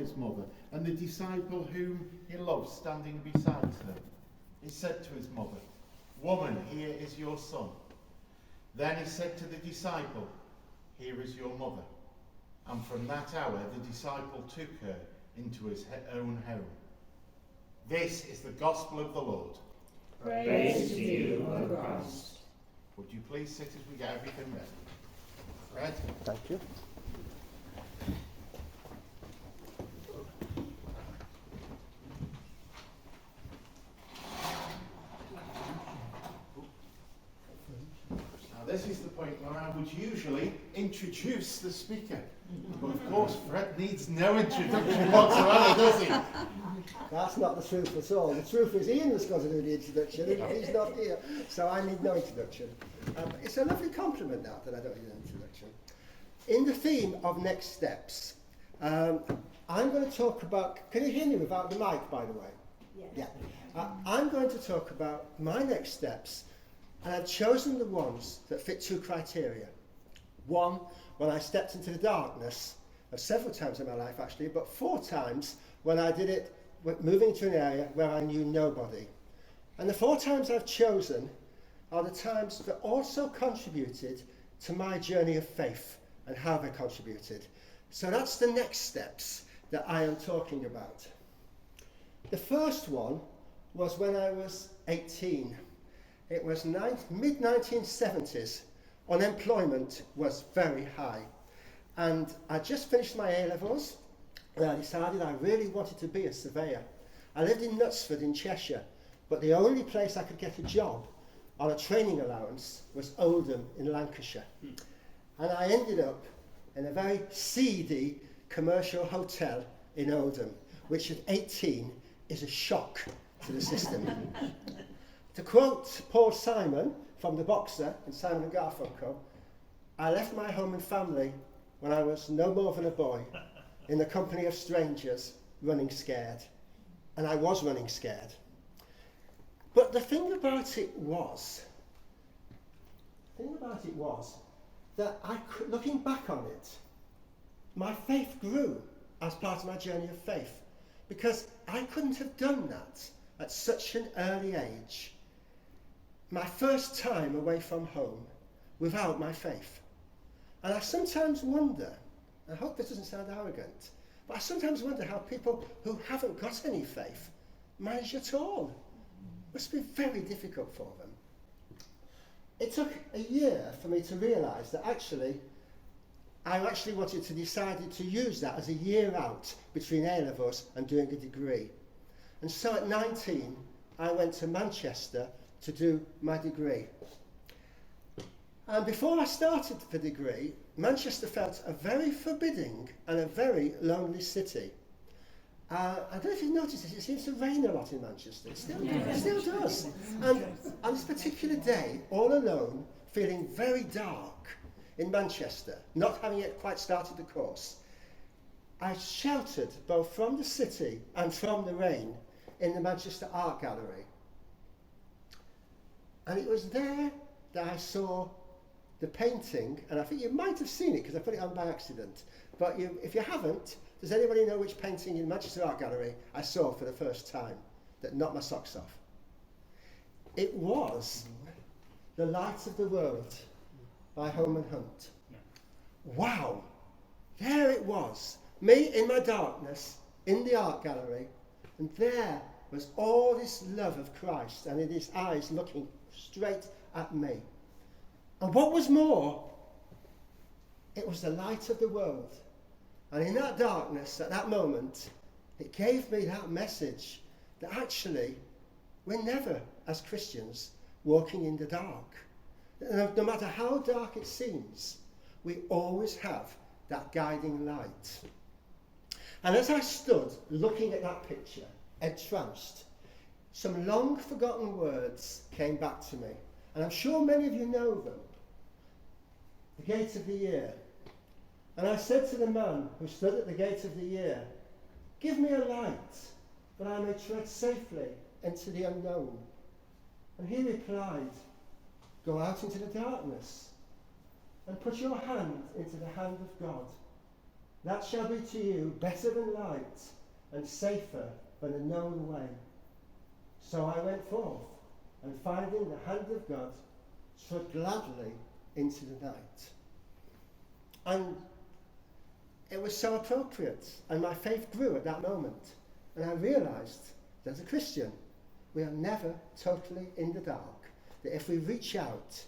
his mother, and the disciple whom he loved standing beside her. He said to his mother, "Woman, here is your son." Then he said to the disciple, "Here is your mother." And from that hour the disciple took her into his own home. This is the gospel of the Lord. Praise to you, O Christ. Would you please sit as we get everything ready? Fred? Thank you. Now this is the point where I would usually introduce the speaker. But of course Fred needs no introduction whatsoever, does he? That's not the truth at all. The truth is Ian was going to do the introduction, and he's not here, so I need no introduction. It's a lovely compliment that I don't need an introduction. In the theme of next steps, I'm going to talk about, can you hear me without the mic, by the way? Yeah. I'm going to talk about my next steps, and I've chosen the ones that fit two criteria. One, when I stepped into the darkness, several times in my life actually, but 4 times when I did it moving to an area where I knew nobody. And the 4 times I've chosen are the times that also contributed to my journey of faith and how they contributed. So that's the next steps that I am talking about. The first one was when I was 18. It was mid-1970s. Unemployment was very high. And I just finished my A-levels. And I decided I really wanted to be a surveyor. I lived in Knutsford in Cheshire, but the only place I could get a job on a training allowance was Oldham in Lancashire. And I ended up in a very seedy commercial hotel in Oldham, which at 18 is a shock to the system. To quote Paul Simon from The Boxer in Simon and Garfunkel, "I left my home and family when I was no more than a boy, in the company of strangers, running scared." And I was running scared. But the thing about it was that looking back on it, my faith grew as part of my journey of faith, because I couldn't have done that at such an early age, my first time away from home, without my faith. And I sometimes wonder, I hope this doesn't sound arrogant, but I sometimes wonder how people who haven't got any faith manage at all. It must be very difficult for them. It took a year for me to realise that I wanted to decide to use that as a year out between A-levels and doing a degree. And so at 19, I went to Manchester to do my degree. And before I started the degree, Manchester felt a very forbidding and a very lonely city. I don't know if you've noticed this, it seems to rain a lot in Manchester. It still does. And on this particular day, all alone, feeling very dark in Manchester, not having yet quite started the course, I shouted both from the city and from the rain in the Manchester Art Gallery. And it was there that I saw the painting, and I think you might have seen it because I put it on by accident. But if you haven't, does anybody know which painting in Manchester Art Gallery I saw for the first time that knocked my socks off? It was The Light of the World by Holman Hunt. Wow! There it was, me in my darkness, in the art gallery, and there was all this love of Christ, and in his eyes looking straight at me. And what was more, it was the light of the world. And in that darkness, at that moment, it gave me that message that actually we're never, as Christians, walking in the dark. No matter how dark it seems, we always have that guiding light. And as I stood looking at that picture, entranced, some long forgotten words came back to me. And I'm sure many of you know them. The gate of the year. And I said to the man who stood at the gate of the year, "Give me a light, that I may tread safely into the unknown." And he replied, "Go out into the darkness and put your hand into the hand of God, That shall be to you better than light and safer than a known way. So I went forth, and finding the hand of God, trod gladly into the night. And it was so appropriate, and my faith grew at that moment. And I realised that as a Christian, we are never totally in the dark, that if we reach out,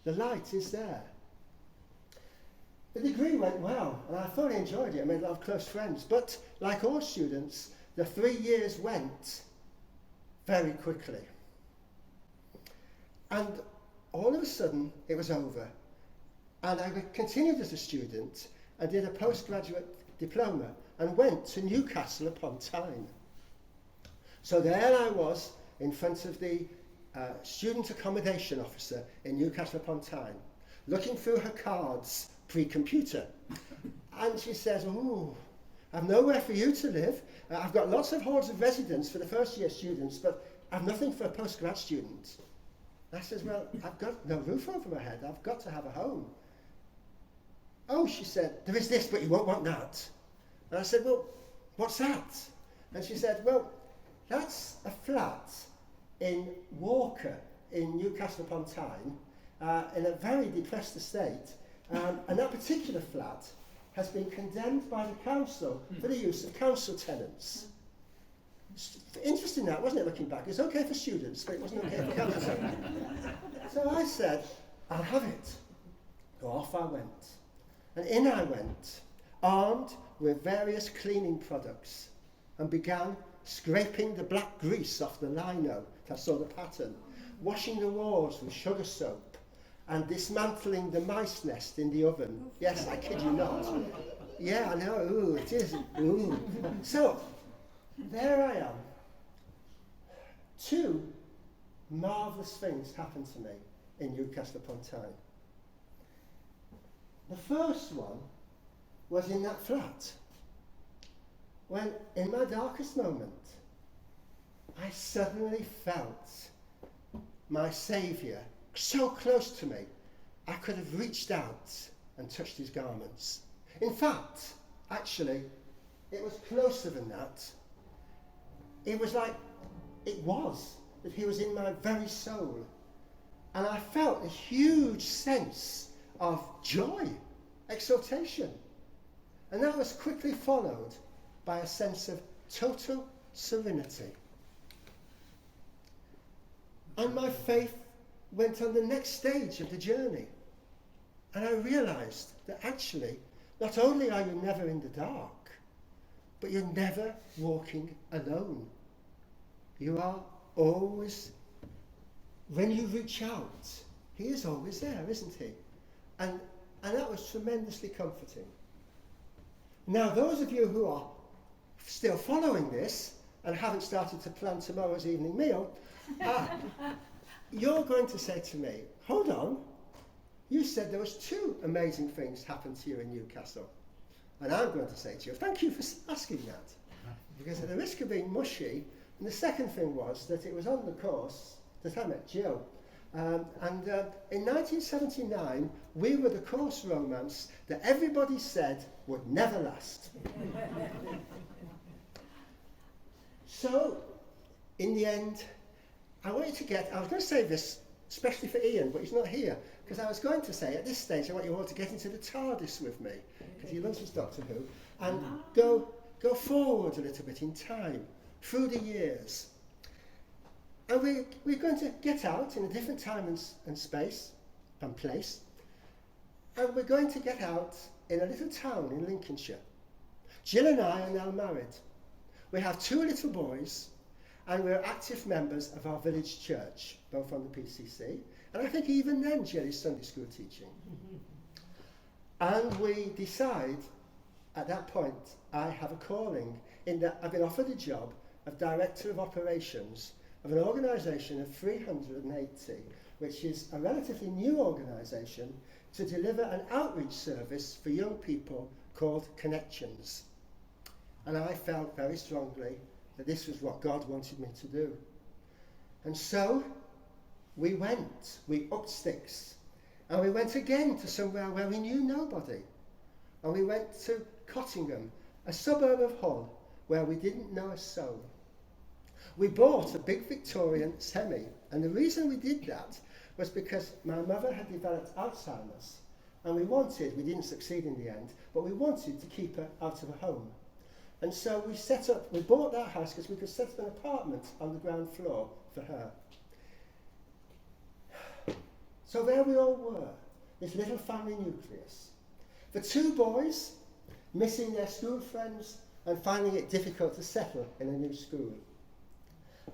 the light is there. The degree went well, and I thoroughly enjoyed it. I made a lot of close friends. But like all students, the 3 years went very quickly. And all of a sudden, it was over. And I continued as a student and did a postgraduate diploma and went to Newcastle upon Tyne. So there I was in front of the student accommodation officer in Newcastle upon Tyne, looking through her cards pre-computer. And she says, "Oh, I've nowhere for you to live. I've got lots of halls of residence for the first year students, but I've nothing for a postgrad student." I says, "Well, I've got no roof over my head. I've got to have a home." "Oh," she said, "there is this, but you won't want that." And I said, "Well, what's that?" And she said, "Well, that's a flat in Walker in Newcastle upon Tyne, in a very depressed estate. And that particular flat has been condemned by the council for the use of council tenants." Interesting that, wasn't it, looking back? It's okay for students, but it wasn't okay for council tenants. So I said, "I'll have it." So off I went. And in I went, armed with various cleaning products, and began scraping the black grease off the lino, I saw the pattern, washing the walls with sugar soap, and dismantling the mice nest in the oven. Yes, I kid you not. Yeah, I know, ooh, it is. Ooh. So, there I am. 2 marvellous things happened to me in Newcastle upon Tyne. The first one was in that flat, when in my darkest moment, I suddenly felt my Saviour so close to me, I could have reached out and touched his garments. In fact, actually, it was closer than that. It was like, it was, that he was in my very soul. And I felt a huge sense of joy, exultation. And that was quickly followed by a sense of total serenity. And my faith went on the next stage of the journey. And I realised that actually, not only are you never in the dark, but you're never walking alone. You are always, when you reach out, he is always there, isn't he? And that was tremendously comforting. Now, those of you who are still following this and haven't started to plan tomorrow's evening meal, you're going to say to me, "Hold on, you said there was 2 amazing things happened to you in Newcastle." And I'm going to say to you, thank you for asking that. Because at the risk of being mushy, and the second thing was that it was on the course that I met Jill. In 1979, we were the course romance that everybody said would never last. So, in the end, I was going to say this, especially for Ian, but he's not here, because I was going to say, at this stage, I want you all to get into the TARDIS with me, because he loves his Doctor Who, and go forward a little bit in time, through the years. And we're going to get out in a different time and space and place, and we're going to get out in a little town in Lincolnshire. Jill and I are now married. We have 2 little boys, and we're active members of our village church, both on the PCC, and I think even then Jill is Sunday school teaching. And we decide, at that point, I have a calling in that I've been offered a job of Director of Operations of an organisation of 380, which is a relatively new organisation to deliver an outreach service for young people called Connections. And I felt very strongly that this was what God wanted me to do. And so we upped sticks, and we went again to somewhere where we knew nobody. And we went to Cottingham, a suburb of Hull, where we didn't know a soul. We bought a big Victorian semi, and the reason we did that was because my mother had developed Alzheimer's, and we didn't succeed in the end, but we wanted to keep her out of a home. And so we bought that house because we could set up an apartment on the ground floor for her. So there we all were, this little family nucleus. The two boys, missing their school friends and finding it difficult to settle in a new school.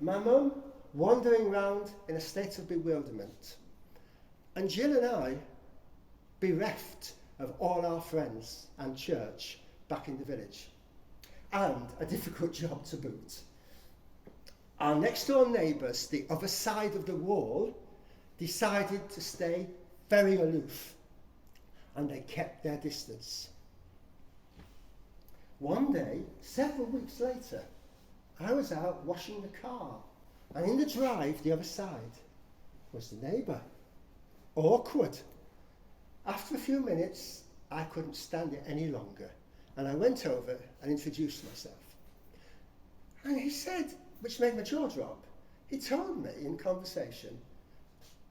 My mum wandering round in a state of bewilderment. And Jill and I, bereft of all our friends and church back in the village. And a difficult job to boot. Our next door neighbours, the other side of the wall, decided to stay very aloof, and they kept their distance. One day, several weeks later, I was out washing the car, and in the drive the other side was the neighbour. Awkward. After a few minutes, I couldn't stand it any longer, and I went over and introduced myself. And he said, which made my jaw drop, he told me in conversation,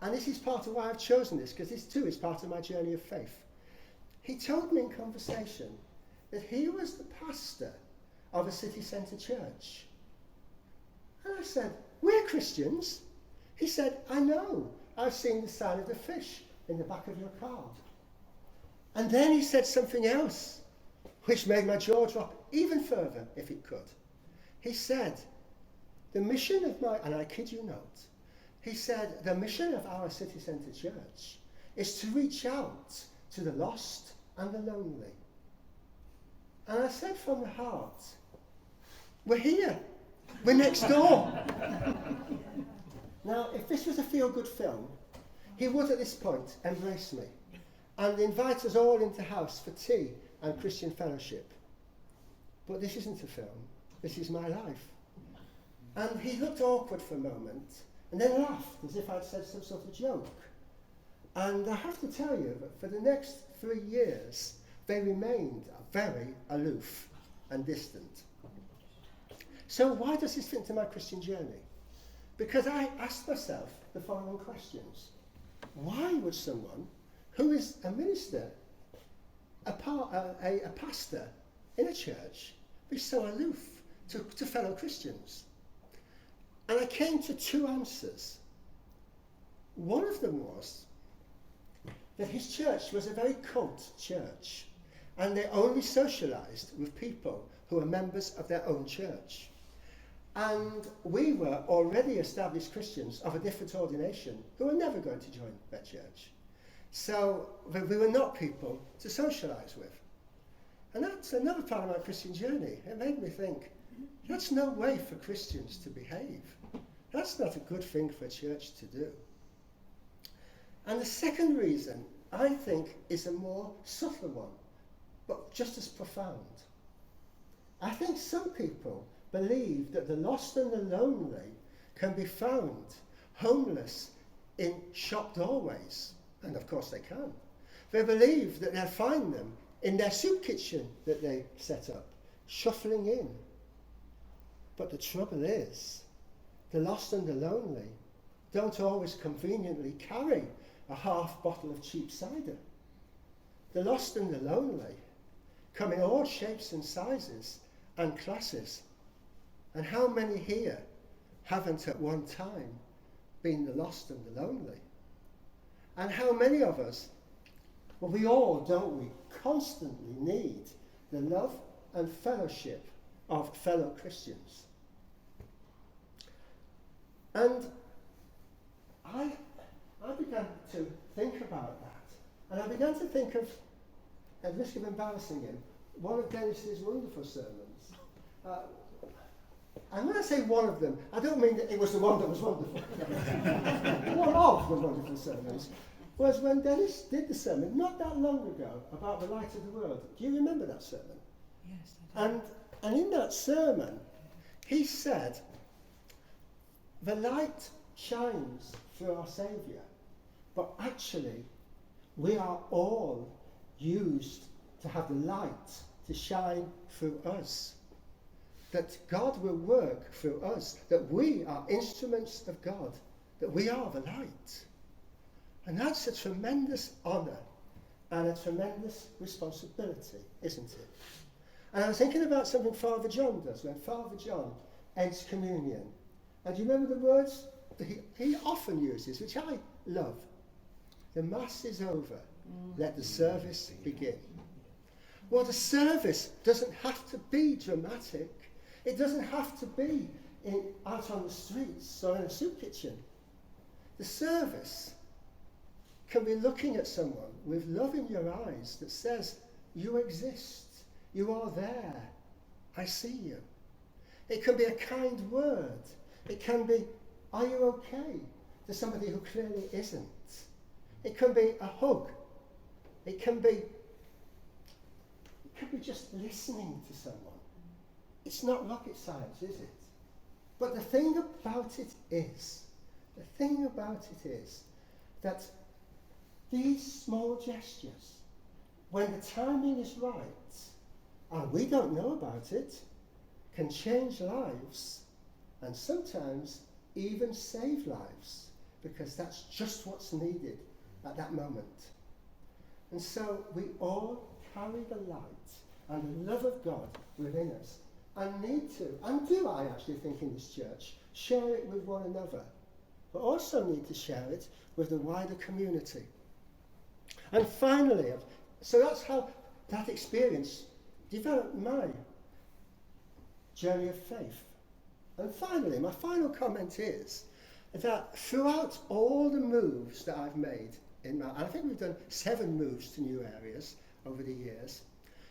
and this is part of why I've chosen this, because this too is part of my journey of faith. He told me in conversation that he was the pastor of a city centre church. And I said, we're Christians. He said, I know, I've seen the sign of the fish in the back of your car. And then he said something else, which made my jaw drop even further, if it could. He said, the mission of and I kid you not, he said, the mission of our city centre church is to reach out to the lost and the lonely. And I said from the heart, we're here. We're next door. Now, if this was a feel-good film, he would at this point embrace me and invite us all into house for tea and Christian fellowship. But this isn't a film. This is my life. And he looked awkward for a moment and then laughed as if I'd said some sort of joke. And I have to tell you that for the next 3 years, they remained very aloof and distant. So why does this fit into my Christian journey? Because I asked myself the following questions. Why would someone who is a minister, a pastor in a church, be so aloof to fellow Christians? And I came to 2 answers. One of them was that his church was a very cult church, and they only socialised with people who were members of their own church. And we were already established Christians of a different ordination who were never going to join that church. So we were not people to socialise with. And that's another part of my Christian journey. It made me think, that's no way for Christians to behave. That's not a good thing for a church to do. And the second reason, I think, is a more subtle one, but just as profound. I think some people believe that the lost and the lonely can be found homeless in shop doorways, and of course they can. They believe that they'll find them in their soup kitchen that they set up, shuffling in. But the trouble is, the lost and the lonely don't always conveniently carry a half bottle of cheap cider. The lost and the lonely come in all shapes and sizes and classes. And how many here haven't at one time been the lost and the lonely? And how many of us, well, we all, don't we, constantly need the love and fellowship of fellow Christians. And I began to think about that. And I began to think of, at risk of embarrassing him, one of Dennis's wonderful sermons. And when I say one of them, I don't mean that it was the one that was wonderful. One of the wonderful sermons was when Dennis did the sermon not that long ago about the light of the world. Do you remember that sermon? Yes, I do. And in that sermon, he said, the light shines through our Saviour, but actually we are all used to have the light to shine through us. That God will work through us, that we are instruments of God, that we are the light. And that's a tremendous honour and a tremendous responsibility, isn't it? And I was thinking about something Father John does when Father John ends communion. And do you remember the words that he often uses, which I love? The Mass is over, let the service begin. Well, the service doesn't have to be dramatic. It doesn't have to be out on the streets or in a soup kitchen. The service can be looking at someone with love in your eyes that says, you exist, you are there, I see you. It can be a kind word. It can be, are you okay, to somebody who clearly isn't. It can be a hug. It can be just listening to someone. It's not rocket science, is it? But the thing about it is that these small gestures, when the timing is right, and we don't know about it, can change lives and sometimes even save lives, because that's just what's needed at that moment. And so we all carry the light and the love of God within us, and need to, and do I actually think in this church, share it with one another, but also need to share it with the wider community. And finally, so that's how that experience developed my journey of faith. And finally, my final comment is that throughout all the moves that I've made, and I think we've done 7 moves to new areas over the years,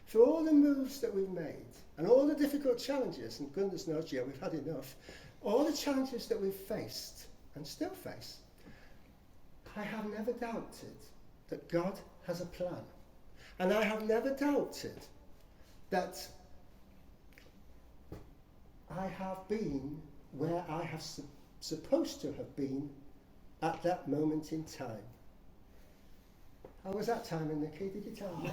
for all the moves that we've made, and all the difficult challenges, and goodness knows, yeah, we've had enough, all the challenges that we've faced, and still face, I have never doubted that God has a plan. And I have never doubted that I have been where I have supposed to have been at that moment in time. How was that timing, Nicky? Did you tell me?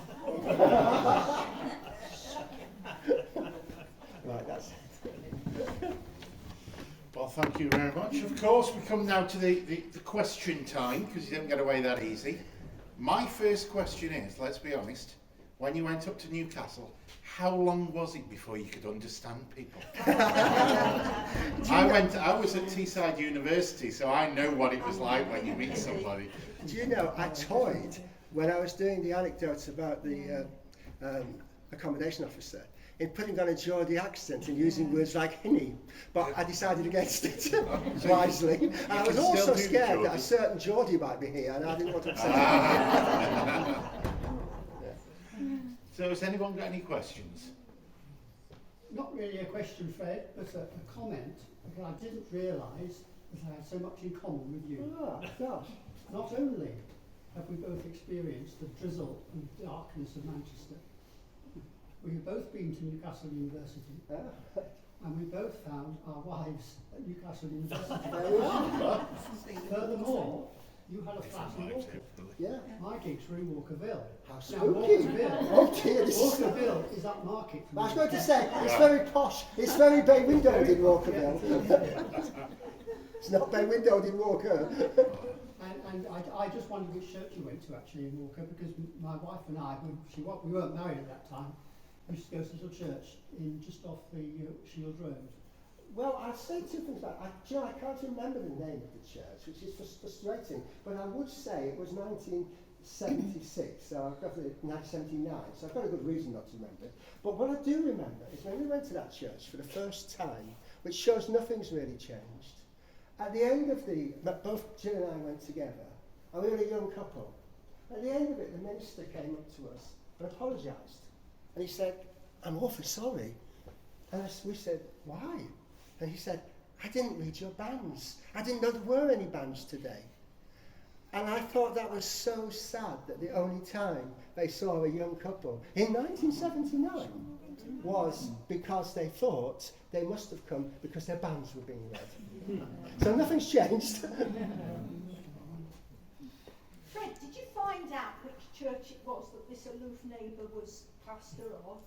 Right, that's it. Well, thank you very much. Of course, we come now to the question time, because you don't get away that easy. My first question is, let's be honest, when you went up to Newcastle, how long was it before you could understand people? I was at Teesside University, so I know what it was like when you meet somebody. Do you know, I toyed when I was doing the anecdotes about the accommodation officer in putting on a Geordie accent and using words like hinny, but I decided against it wisely. And I was also scared that a certain Geordie might be here, and I didn't want to upset him. So has anyone got any questions? Not really a question, Fred, but a comment, because I didn't realise that I had so much in common with you. Oh, gosh. Not only have we both experienced the drizzle and darkness of Manchester, we have both been to Newcastle University, and we both found our wives at Newcastle University. Furthermore, you had a flat in Walker. Yeah. My gigs were in Walkerville. How Now, spooky. Walkerville, Oh dear, this is... Walkerville is up market. I was going to say, it's very posh. It's very bay windowed in Walkerville. It's not bay windowed in Walker. And I just wondered which church you went to actually in Walker, because my wife and I, we weren't married at that time, we used to go to a little church in just off the Shield Road. Well, I'd say 2 things about it. I can't remember the name of the church, which is frustrating, but I would say it was 1976, so I've got it 1979, so I've got a good reason not to remember it. But what I do remember is when we went to that church for the first time, which shows nothing's really changed, at the end of both Jill and I went together, and we were a young couple. At the end of it, the minister came up to us and apologised. And he said, I'm awfully sorry. And we said, why? And he said, I didn't read your bands. I didn't know there were any bands today. And I thought that was so sad that the only time they saw a young couple in 1979 was because they thought they must have come because their bands were being read. So nothing's changed. Fred, did you find out which church it was that this aloof neighbour was pastor of?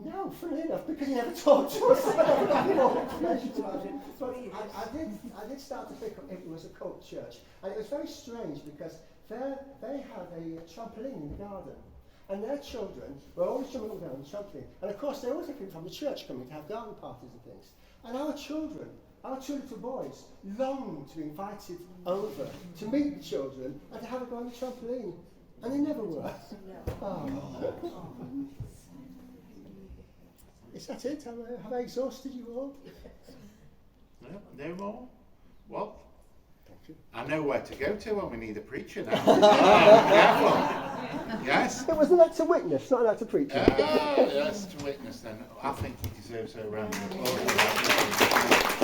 No, funny enough, because he never talked to us. I never got any more information about it. But I did start to pick up it was a cult church. And it was very strange because they had a trampoline in the garden. And their children were always jumping up and down on the trampoline. And of course, they always had people from the church coming to have garden parties and things. And our children, our two little boys, longed to be invited over to meet the children and to have a go on the trampoline. And they never were. Oh. Is that it? Have I exhausted you all? No more? Well, Thank you. I know where to go to when we need a preacher now. Careful. Yes? It was an act to witness, not an act to preach. Yes, to witness then. I think he deserves a round of applause.